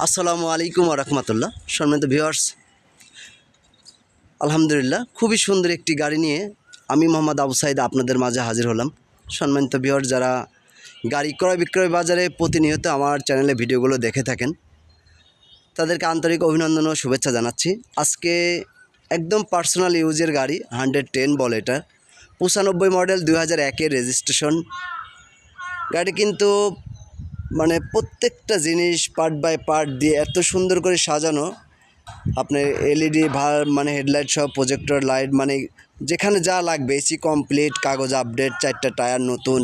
আসসালামু আলাইকুম রহমতুল্লাহ। সম্মানিত ভিউয়ার্স, আলহামদুলিল্লাহ খুবই সুন্দর একটি গাড়ি নিয়ে আমি মোহাম্মদ আবু সাইদ আপনাদের মাঝে হাজির হলাম। সম্মানিত ভিউয়ার্স, যারা গাড়ি ক্রয় বিক্রয় বাজারে প্রতিনিয়ত আমার চ্যানেলে ভিডিওগুলো দেখে থাকেন তাদেরকে আন্তরিক অভিনন্দন ও শুভেচ্ছা জানাচ্ছি। আজকে একদম পার্সোনাল ইউজের গাড়ি 110 বলে, এটা 95 মডেল 2001-এর রেজিস্ট্রেশন গাড়ি। কিন্তু মানে প্রত্যেকটা জিনিস পার্ট বাই পার্ট দিয়ে এত সুন্দর করে সাজানো, আপনার এলইডি মানে হেডলাইট সহ প্রজেক্টর লাইট, মানে যেখানে যা লাগবে এসি কমপ্লিট, কাগজ আপডেট, 4টা টায়ার নতুন,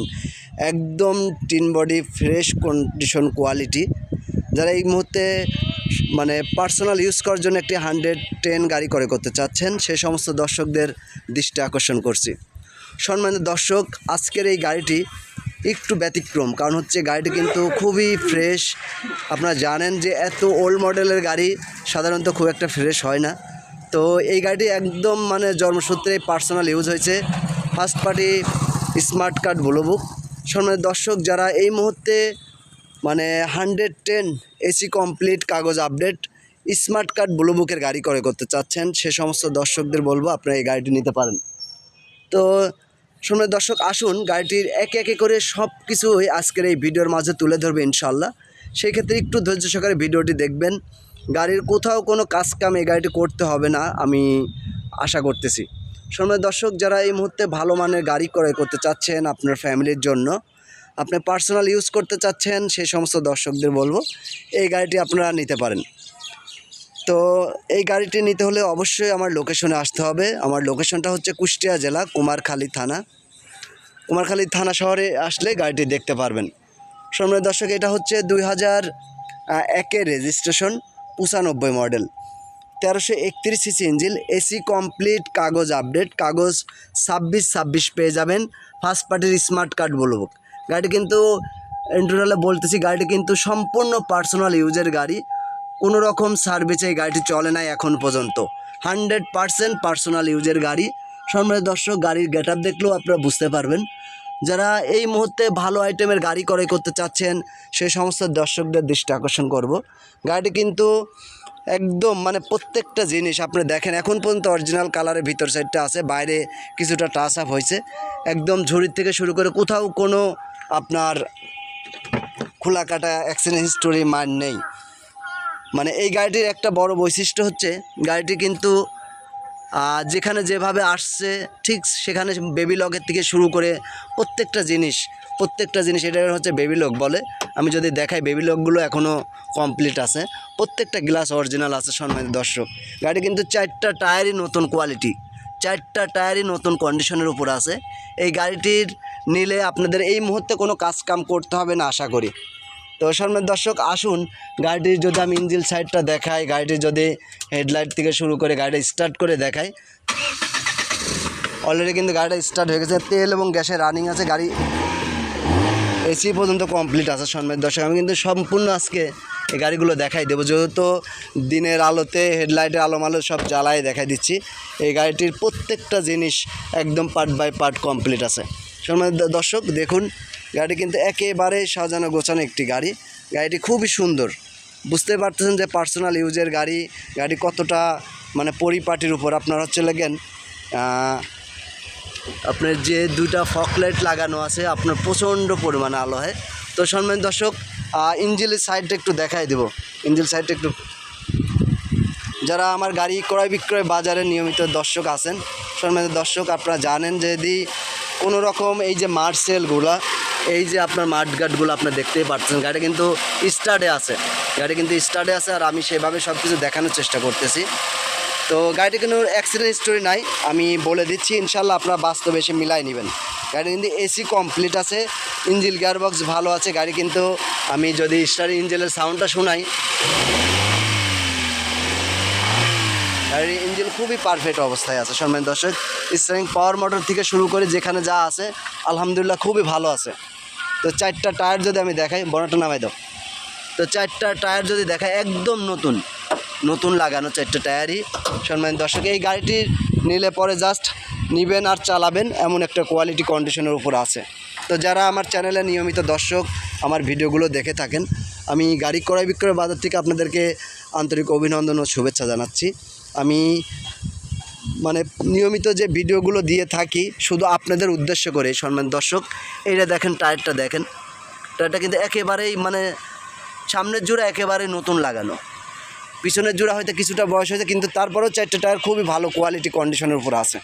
একদম tin body, fresh condition, quality. যারা এই মুহূর্তে মানে পার্সোনাল ইউজ করার জন্য একটি 110 গাড়ি করতে চাচ্ছেন সে সমস্ত দর্শকদের দৃষ্টি আকর্ষণ করছি। সম্মানিত দর্শক, আজকের এই গাড়িটি একটু ব্যতিক্রম, কারণ হচ্ছে গাড়িটি কিন্তু খুবই ফ্রেশ। আপনারা জানেন যে এত ওল্ড মডেলের গাড়ি সাধারণত খুব একটা ফ্রেশ হয় না। তো এই গাড়িটি একদম মানে জন্মসূত্রে পার্সোনাল ইউজ হয়েছে, first party smart card blue book. সম্মানিত দর্শক, যারা এই মুহূর্তে মানে 110 এসি কমপ্লিট, কাগজ আপডেট, স্মার্ট কার্ড ব্লু বুকের গাড়ি করতে চাচ্ছেন সে সমস্ত দর্শকদের বলবো আপনারা এই গাড়িটি নিতে পারেন। তো শুনে দর্শক, আসুন গাড়িটির একে একে করে সব কিছুই আজকের এই ভিডিওর মাঝে তুলে ধরবে ইনশাল্লাহ। সেই ক্ষেত্রে একটু ধৈর্য সহকারে ভিডিওটি দেখবেন। গাড়ির কোথাও কোনো কাজকাম এই গাড়িটি করতে হবে না আমি আশা করতেছি। শুনে দর্শক, যারা এই মুহূর্তে ভালো মানের গাড়ি করতে চাচ্ছেন আপনার ফ্যামিলির জন্য, আপনি পার্সোনাল ইউজ করতে চাচ্ছেন সেই সমস্ত দর্শকদের বলবো এই গাড়িটি আপনারা নিতে পারেন। তো এই গাড়িটি নিতে হলে অবশ্যই আমার লোকেশনে আসতে হবে। আমার লোকেশনটা হচ্ছে কুষ্টিয়া জেলা কুমারখালী থানা। কুমারখালী থানা শহরে আসলে গাড়িটি দেখতে পারবেন। সম্মানিত দর্শক, এটা হচ্ছে 2001-এর registration, 95 model, 1331 CC engine, AC complete, কাগজ আপডেট, কাগজ 26 পেয়ে যাবেন, ফার্স্ট পার্টির স্মার্ট কার্ড বলব। গাড়িটি কিন্তু ইন্টারনালে বলতেছি, গাড়িটি কিন্তু সম্পূর্ণ পার্সোনাল ইউজের গাড়ি, কোনো রকম সার্ভিসে এই গাড়িটি চলে নাই এখন পর্যন্ত, 100% পার্সোনাল ইউজের গাড়ি। সম্মানিত দর্শক, গাড়ির গেট আপ দেখলেও আপনারা বুঝতে পারবেন। যারা এই মুহূর্তে ভালো আইটেমের গাড়ি করতে চাচ্ছেন সেই সমস্ত দর্শকদের দৃষ্টি আকর্ষণ করব। গাড়িটি কিন্তু একদম মানে প্রত্যেকটা জিনিস আপনি দেখেন, এখন পর্যন্ত অরিজিনাল কালারের ভিতর সাইডটা আছে, বাইরে কিছুটা টাচ আপ হয়েছে। একদম ঝুড়ির থেকে শুরু করে কোথাও কোনো আপনার খোলা কাটা অ্যাক্সিডেন্ট হিস্টোরি মান নেই। মানে এই গাড়িটির একটা বড় বৈশিষ্ট্য হচ্ছে গাড়িটি কিন্তু যেখানে যেভাবে আসছে ঠিক সেখানে বেবি লগের থেকে শুরু করে প্রত্যেকটা জিনিস এটা হচ্ছে বেবি লগ বলে। আমি যদি দেখাই, বেবি লগগুলো এখনও কমপ্লিট আছে, প্রত্যেকটা গ্লাস অরিজিনাল আছে। সম্মানিত দর্শক, গাড়ি কিন্তু 4টা টায়ারই নতুন কোয়ালিটি, 4টা টায়ারই নতুন কন্ডিশনের উপর আছে। এই গাড়িটির নিলে আপনাদের এই মুহূর্তে কোনো কাজকাম করতে হবে না আশা করি। তো সম্মানিত দর্শক, আসুন গাড়িটির যদি আমি ইঞ্জিন সাইডটা দেখাই, গাড়িটির যদি হেডলাইট থেকে শুরু করে গাড়িটা স্টার্ট করে দেখাই, অলরেডি কিন্তু গাড়িটা স্টার্ট হয়ে গেছে, তেল এবং গ্যাসে রানিং আছে, গাড়ি এসি পর্যন্ত কমপ্লিট আছে। সম্মানিত দর্শক, আমি কিন্তু সম্পূর্ণ আজকে এই গাড়িগুলো দেখাই দেবো, যেহেতু দিনের আলোতে হেডলাইটের আলো সব জ্বালাই দেখাই দিচ্ছি। এই গাড়িটির প্রত্যেকটা জিনিস একদম পার্ট বাই পার্ট কমপ্লিট আছে। সম্মানিত দর্শক, দেখুন গাড়ি কিন্তু একেবারে সাজানো গোছানো একটি গাড়ি। গাড়িটি খুবই সুন্দর, বুঝতে পারতেছেন যে পার্সোনাল ইউজের গাড়ি, গাড়ি কতটা মানে পরিপাটির উপর। আপনার হচ্ছে লাগেন আপনার যে 2টা ফকলাইট লাগানো আছে, আপনার প্রচণ্ড পরিমাণে আলো হয়। তো সম্মানিত দর্শক, ইঞ্জিনের সাইডটা একটু দেখাই দেব। ইঞ্জিন সাইডটা একটু, যারা আমার গাড়ি ক্রয় বিক্রয় বাজারে নিয়মিত দর্শক আছেন, সম্মানিত দর্শক, আপনারা জানেন যে যদি কোনো রকম এই যে মার্সেলগুলা, এই যে আপনার মাঠগাটগুলো আপনার দেখতেই পাচ্ছেন, গাড়ি কিন্তু স্টার্টে আছে, আর আমি সেভাবে সব কিছু দেখানোর চেষ্টা করতেছি। তো গাড়িটি কোনো অ্যাক্সিডেন্ট স্টোরি নাই, আমি বলে দিচ্ছি, ইনশাল্লাহ আপনারা বাস্তবে এসে মিলাই নেবেন। গাড়ি কিন্তু এসি কমপ্লিট আছে, ইঞ্জিন গিয়ারবক্স ভালো আছে। গাড়ি কিন্তু আমি যদি স্টার্ট ইঞ্জিনের সাউন্ডটা শোনাই, গাড়ির ইঞ্জিন খুবই পারফেক্ট অবস্থায় আছে। সম্মানিত দর্শক, স্টারিং পাওয়ার মোটর থেকে শুরু করে যেখানে যা আছে আলহামদুলিল্লাহ খুবই ভালো আছে। তো 4টা টায়ার যদি আমি দেখাই, বড়টা নামাই দাও। তো 4টা টায়ার যদি দেখাই, একদম নতুন লাগানো 4টা টায়ারই। সম্মানিত দর্শক, এই গাড়িটি নিলে পরে জাস্ট নেবেন আর চালাবেন এমন একটা কোয়ালিটি কন্ডিশনের উপর আছে। তো যারা আমার চ্যানেলে নিয়মিত দর্শক, আমার ভিডিওগুলো দেখে থাকেন। আমি গাড়ি ক্রয় বিক্রয় বাজার থেকে আপনাদেরকে আন্তরিক অভিনন্দন ও শুভেচ্ছা জানাচ্ছি। আমি মানে নিয়মিত যে ভিডিওগুলো দিয়ে থাকি শুধু আপনাদের উদ্দেশ্য করে সম্মানিত দর্শক। এইটা দেখেন, টায়ারটা দেখেন, টায়ারটা কিন্তু একেবারেই মানে সামনের জোড়া একেবারে নতুন লাগানো, পিছনের জোড়া হয়তো কিছুটা বয়স হয়েছে, কিন্তু তারপরেও 4টা টায়ার খুবই ভালো কোয়ালিটি কন্ডিশনের উপর আছে।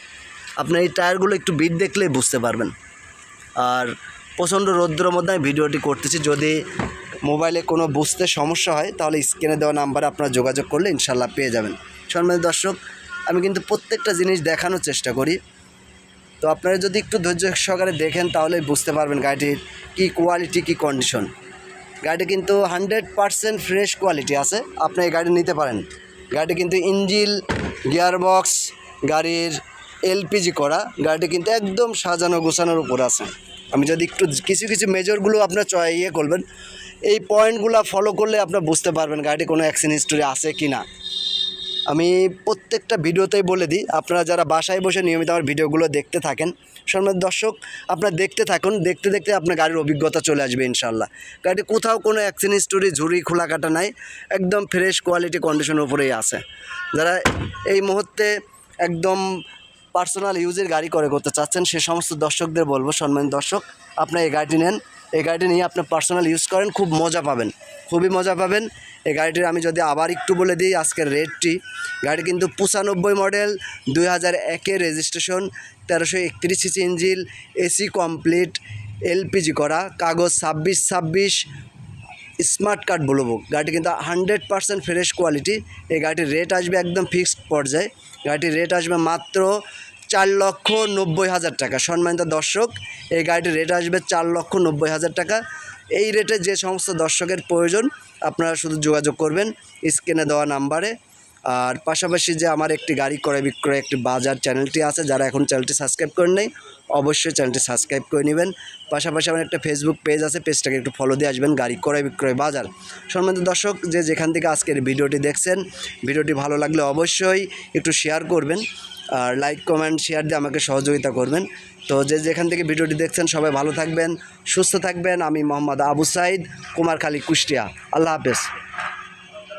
আপনার এই টায়ারগুলো একটু বিট দেখলেই বুঝতে পারবেন। আর প্রচণ্ড রৌদ্রের মধ্যে আমি ভিডিওটি করতেছি, যদি মোবাইলে কোনো বুঝতে সমস্যা হয় তাহলে স্ক্রিনে দেওয়া নাম্বারে আপনারা যোগাযোগ করলে ইনশাল্লাহ পেয়ে যাবেন। সম্মানিত দর্শক, আমি কিন্তু প্রত্যেকটা জিনিস দেখানোর চেষ্টা করি, তো আপনারা যদি একটু ধৈর্য সহকারে দেখেন তাহলে বুঝতে পারবেন গাড়িটির কী কোয়ালিটি, কী কন্ডিশন। গাড়িটি কিন্তু 100% ফ্রেশ কোয়ালিটি আছে, আপনি এই গাড়ি নিতে পারেন। গাড়িটি কিন্তু ইঞ্জিন, গিয়ারবক্স, গাড়ির এলপিজি করা, গাড়িটি কিন্তু একদম সাজানো গোছানোর উপর আছে। আমি যদি একটু কিছু মেজরগুলো আপনার করবেন, এই পয়েন্টগুলো ফলো করলে আপনার বুঝতে পারবেন গাড়িটি কোনো অ্যাক্সিডেন্ট হিস্টোরি আছে কি না। আমি প্রত্যেকটা ভিডিওতেই বলে দিই, আপনারা যারা বাসায় বসে নিয়মিত আমার ভিডিওগুলো দেখতে থাকেন, সম্মানিত দর্শক, আপনারা দেখতে থাকুন, দেখতে দেখতে আপনার গাড়ির অভিজ্ঞতা চলে আসবে ইনশাল্লাহ। গাড়িটি কোথাও কোনো অ্যাক্সিডেন্ট হিস্টোরি, ঝুড়ি খোলা কাটা নাই, একদম ফ্রেশ কোয়ালিটি কন্ডিশনের উপরেই আছে। যারা এই মুহূর্তে একদম পার্সোনাল ইউজের গাড়ি করতে চাচ্ছেন সে সমস্ত দর্শকদের বলবো, সম্মানিত দর্শক, আপনার এই গাড়িটি নেন, এই গাড়িটি নিয়ে আপনি পার্সোনাল ইউজ করেন, খুব মজা পাবেন, খুবই মজা পাবেন। এই গাড়িটির আমি যদি আবার একটু বলে দিই আজকের রেটটি, গাড়ি কিন্তু 95 মডেল, 2001-এর registration, 1331 CC engine, AC complete, LPG করা, কাগজ 26 স্মার্ট কার্ড ব্লু বুক। গাড়িটি কিন্তু 100% ফ্রেশ কোয়ালিটি। এই গাড়িটির রেট আসবে একদম ফিক্সড পর্যায়ে, গাড়িটির রেট আসবে মাত্র 4,90,000 টাকা। সম্মানিত দর্শক, এই গাড়িটির রেট আসবে 4,90,000 টাকা। এই রেটে যে সমস্ত দর্শকের প্রয়োজন আপনারা শুধু যোগাযোগ করবেন স্ক্রিনে দেওয়া নাম্বারে। আর পাশাপাশি যে আমার একটি গাড়ি ক্রয় বিক্রয় একটি বাজার চ্যানেলটি আছে, যারা এখন চ্যানেলটি সাবস্ক্রাইব করেন নাই অবশ্যই চ্যানেলটি সাবস্ক্রাইব করে নেবেন। পাশাপাশি আমার একটা ফেসবুক পেজ আছে, পেজটাকে একটু ফলো দিয়ে আসবেন, গাড়ি ক্রয় বিক্রয় বাজার। সম্মানিত দর্শক, যে যেখান থেকে আজকের ভিডিওটি দেখছেন, ভিডিওটি ভালো লাগলে অবশ্যই একটু শেয়ার করবেন, আর লাইক কমেন্ট শেয়ার দিয়ে আমাকে সহযোগিতা করবেন। তো যে যেখান থেকে ভিডিওটি দেখছেন সবাই ভালো থাকবেন, সুস্থ থাকবেন। আমি মোহাম্মদ আবু সাইদ, কুমারখালী, কুষ্টিয়া। আল্লাহ হাফেজ।